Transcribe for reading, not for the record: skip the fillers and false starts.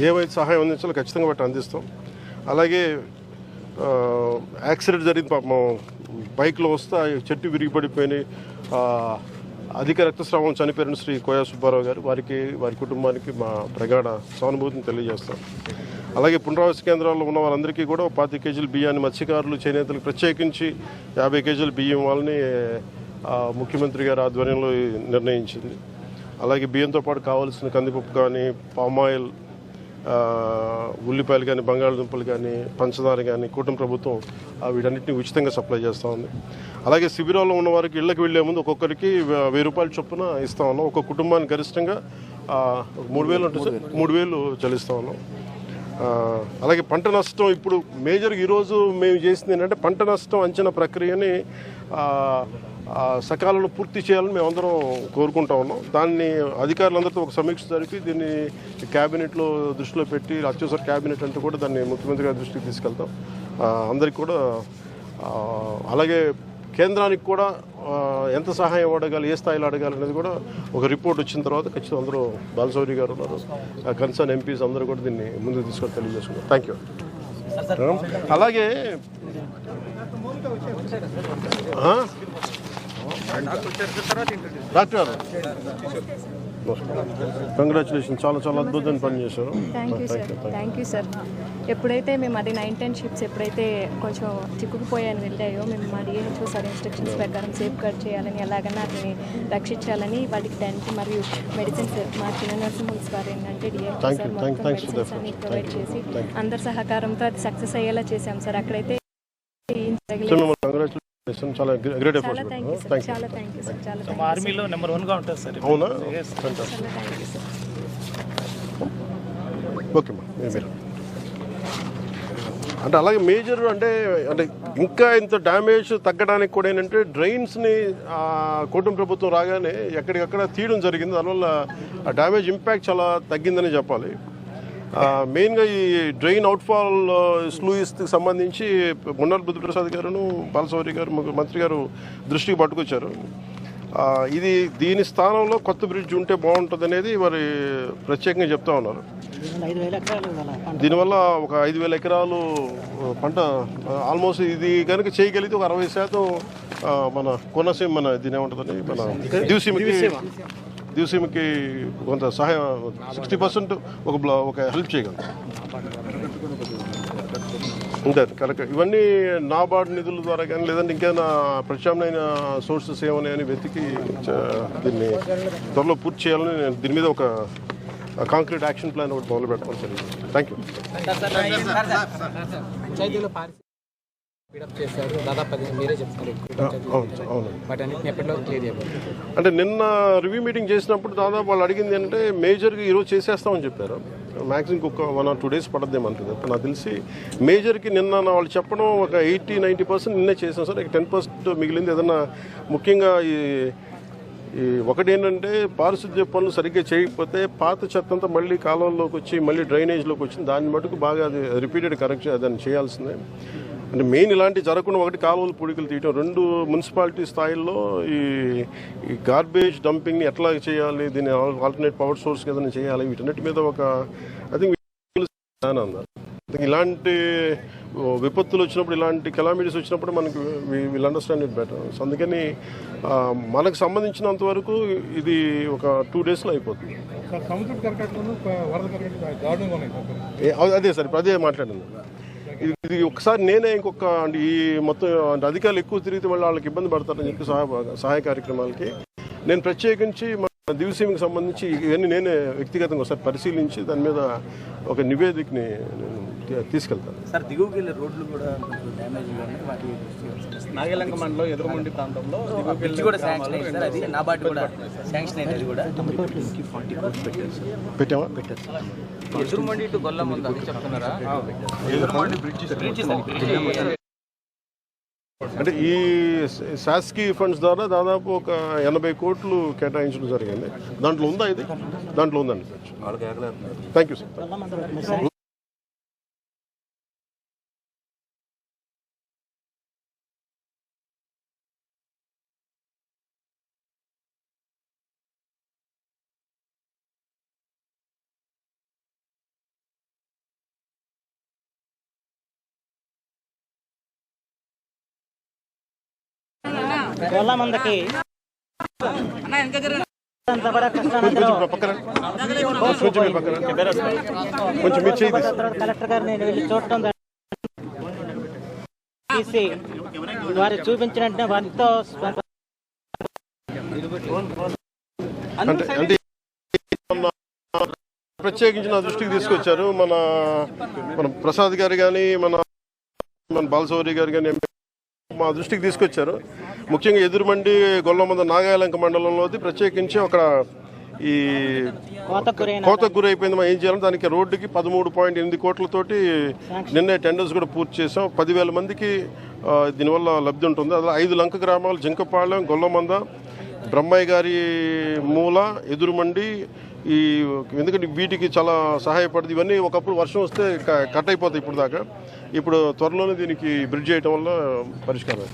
ఏవైతే సహాయం అందించాలో ఖచ్చితంగా వాటిని అందిస్తాం. అలాగే యాక్సిడెంట్ జరిగింది పాపం, బైక్లో వస్తే చెట్టు విరిగిపడిపోయినాయి, అధిక రక్తస్రావం చనిపోయిన శ్రీ కోయా సుబ్బారావు గారు, వారి కుటుంబానికి మా ప్రగాఢ సానుభూతిని తెలియజేస్తాం. అలాగే పునరావాస కేంద్రాల్లో ఉన్న వాళ్ళందరికీ కూడా 25 కేజీల బియ్యాన్ని మత్స్యకారులు, చేనేతలకు ప్రత్యేకించి 50 కేజీల బియ్యం వాళ్ళని ముఖ్యమంత్రి గారి ఆధ్వర్యంలో నిర్ణయించింది. అలాగే బియ్యంతో పాటు కావాల్సిన కందిపప్పు కానీ, పామాయిల్, ఉల్లిపాయలు కానీ, బంగాళదుంపలు కానీ, పంచదార కానీ కూటమి ప్రభుత్వం వీటన్నిటిని ఉచితంగా సప్లై చేస్తూ ఉంది. అలాగే శిబిరాల్లో ఉన్న వారికి ఇళ్లకు వెళ్లే ముందు ఒక్కొక్కరికి 1000 రూపాయల చొప్పున ఇస్తా ఉన్నాం. ఒక్కొక్క కుటుంబానికి గరిష్టంగా 3000 ఉంటుంది, 3000 చెల్లిస్తూ ఉన్నాం. అలాగే పంట నష్టం ఇప్పుడు మేజర్గా ఈరోజు మేము చేసింది ఏంటంటే పంట నష్టం అంచనా ప్రక్రియని సకాలంలో పూర్తి చేయాలని మేమందరం కోరుకుంటా ఉన్నాం. దాన్ని అధికారులందరితో ఒక సమీక్ష జరిపి దీన్ని క్యాబినెట్లో దృష్టిలో పెట్టి, అత్యవసర క్యాబినెట్ అంటే కూడా దాన్ని ముఖ్యమంత్రి గారి దృష్టికి తీసుకెళ్తాం. అందరికి కూడా అలాగే కేంద్రానికి కూడా ఎంత సహాయం అడగాలి, ఏ స్థాయిలో అడగాలి అనేది కూడా ఒక రిపోర్ట్ వచ్చిన తర్వాత ఖచ్చితంగా అందరూ, బాలశౌరి గారు ఉన్నారు, కన్సర్న్ ఎంపీస్ అందరూ కూడా దీన్ని ముందుకు తీసుకొని తెలియజేసుకున్నారు. Thank you. అలాగే డాక్టర్ గారు కంగ్రాచులేషన్, చాలా చాలా అద్భుతమైన పని చేశారు. Thank you sir. ఎప్పుడైతే మేము అది 9-10 షిప్స్ ఎప్పుడైతే కొంచెం చిక్కుకుపోయాని వెళ్ళాయో, మేము మా డిహెచ్ఓ సార్ ఇన్స్ట్రక్షన్స్ ప్రకారం సేఫ్ గార్డ్ చేయాలని, ఎలాగన్నా అతని రక్షించాలని వాటికి టెంట్ మరియు మెడిసిన్స్ మా చిన్న నర్సింహోమ్స్ వారు ఏంటంటే డిహెచ్ఓ సార్ మొత్తం మెడిసిన్స్ అన్ని ప్రొవైడ్ చేసి అందరి సహకారంతో అది సక్సెస్ అయ్యేలా చేశాం సార్. అక్కడైతే చాలా గ్రేట్ ఎఫర్ట్స్. చాలా థ్యాంక్ యూ సార్. చాలా ఆర్మీలో నెంబర్ 1గా ఉంటుంది సార్. అవునా? Thank you sir. ఓకే మా మీరు అంటే అలాగే మేజర్ అంటే ఇంకా ఇంత డ్యామేజ్ తగ్గడానికి కూడా ఏంటంటే డ్రైన్స్ని కూటమి ప్రభుత్వం రాగానే ఎక్కడికక్కడ తీయడం జరిగింది. దానివల్ల ఆ డ్యామేజ్ ఇంపాక్ట్ చాలా తగ్గిందని చెప్పాలి. మెయిన్గా ఈ డ్రైన్ అవుట్ఫాల్ స్లూయిస్కి సంబంధించి మున్నార్ బుద్ధప్రసాద్ గారును, బాలశౌరి గారు, మంత్రి గారు దృష్టికి పట్టుకొచ్చారు. దీని స్థానంలో కొత్త బ్రిడ్జ్ ఉంటే బాగుంటుంది అనేది వారి ప్రత్యేకంగా చెప్తా ఉన్నారు. దీనివల్ల ఒక 5000 ఎకరాలు పంట ఆల్మోస్ట్ ఇది కనుక చేయగలిగితే ఒక 60% మన కోనసీమ, మన దీని ఏముంటుందని మన దివసీమకి కొంత సహాయం 60% ఒక హెల్ప్ చేయగలరు. ఉంటారు కరెక్ట్. ఇవన్నీ నాబార్డ్ నిధుల ద్వారా కానీ, లేదంటే ఇంకేమైనా ప్రత్యామ్నాయ సోర్సెస్ ఏమన్నాయని వెతికి దీన్ని త్వరలో పూర్తి చేయాలని దీని మీద ఒక కాంక్రీట్ యాక్షన్ ప్లాన్ ఒకటి మొదలు పెట్టుకోవాలి సార్. Thank you. అంటే నిన్న రివ్యూ మీటింగ్ చేసినప్పుడు దాదాపు వాళ్ళు అడిగింది ఏంటంటే మేజర్గా ఈరోజు చేసేస్తామని చెప్పారు. మ్యాక్సిమం ఒక 1 or 2 days పడద్దేమంటుంది. నాకు తెలిసి మేజర్కి నిన్న వాళ్ళు చెప్పడం ఒక 80-90% నిన్నే చేసాం సార్. 10% మిగిలింది. ఏదన్నా ముఖ్యంగా ఒకటి ఏంటంటే పారిశుద్ధ్య పనులు సరిగ్గా చేయకపోతే పాత చెత్త అంతా మళ్ళీ కాలువల్లోకి వచ్చి మళ్ళీ డ్రైనేజ్లోకి వచ్చింది. దాన్ని మటుకు బాగా అది రిపీటెడ్ కరెక్ట్ దాన్ని చేయాల్సిందే. అంటే మెయిన్ ఇలాంటి జరగకుండా ఒకటి కాలువలు పూడికలు తీయటం, 2 మున్సిపాలిటీ స్థాయిల్లో ఈ గార్బేజ్ డంపింగ్ని ఎట్లా చేయాలి, దీన్ని ఆల్టర్నేట్ పవర్ సోర్స్ ఏదైనా చేయాలి, వీటన్నిటి మీద ఒక ఐ థింక్ అన్నారు. ఇలాంటి విపత్తులు వచ్చినప్పుడు, ఇలాంటి కెలామిటీస్ వచ్చినప్పుడు మనకు will understand it better. So అందుకని మనకు సంబంధించినంత వరకు ఇది ఒక 2 daysలో అయిపోతుంది. అదే సార్, ఇప్పుడు అదే మాట్లాడింది. ఇది ఒకసారి నేనే ఇంకొక ఈ మొత్తం అధికారులు ఎక్కువ తిరిగితే వాళ్ళకి ఇబ్బంది పడతారని చెప్పి సహాయ కార్యక్రమాలకి నేను ప్రత్యేకించి దివసీమకి సంబంధించి ఇవన్నీ నేనే వ్యక్తిగతంగా ఒకసారి పరిశీలించి దాని మీద ఒక నివేదికని నేను తీసుకెళ్తాను సార్. దిగువకి వెళ్ళే రోడ్లు కూడా డ్యామేజ్ నాగలంక మండలం ఎదురుమండి ప్రాంతంలో కూడా శాంక్షన్ అయింది సార్. అది నాబార్డు కూడా శాంక్షన్ అయింది. అది కూడా 40 crores పెట్టారు సార్. ఎదురుమండి టు గొల్లం ఉంది అని చెప్తున్నారా? ఎదురుమండి బ్రిడ్జ్ అంటే ఈ శాస్కీ ఫండ్స్ ద్వారా దాదాపు ఒక 80 కోట్లు కేటాయించడం జరిగింది. దాంట్లో ఉందా ఇది? దాంట్లో ఉందండి. Thank you sir. గొల్ల మందకి అంతా కూడా కృష్ణా నదిలో కొంచెం మీరు చేయి తీసి. కలెక్టర్ గారు నేను వెళ్ళి చూడటం తీసి వారు చూపించిన వెంటనే వారితో అంటే అంటే ప్రత్యేకించి నా దృష్టికి తీసుకొచ్చారు మన మన ప్రసాద్ గారు కానీ మన బాలసౌరి గారు కానీ మా దృష్టికి తీసుకొచ్చారు. ముఖ్యంగా ఎదురుమండి గొల్లమంద నాగాయలంక మండలంలోది ప్రత్యేకించి ఒక ఈ కోతకు గురైపోయింది. మనం ఏం చేయాలి, దానికి రోడ్డుకి 13.8 కోట్లతోటి నిన్నే టెండర్స్ కూడా పూర్తి చేసాం. 10,000 మందికి దీనివల్ల లబ్ధి ఉంటుంది. అలా 5 లంక గ్రామాలు జింకపాలెం, గొల్లమంద, బ్రహ్మయ్య గారి మూల, ఎదురుమండి ఈ ఎందుకంటే వీటికి చాలా సహాయపడుతుంది. ఇవన్నీ ఒకప్పుడు వర్షం వస్తే కట్ అయిపోతాయి ఇప్పుడు దాకా. ఇప్పుడు త్వరలోనే దీనికి బ్రిడ్జ్ చేయడం వల్ల పరిష్కారం.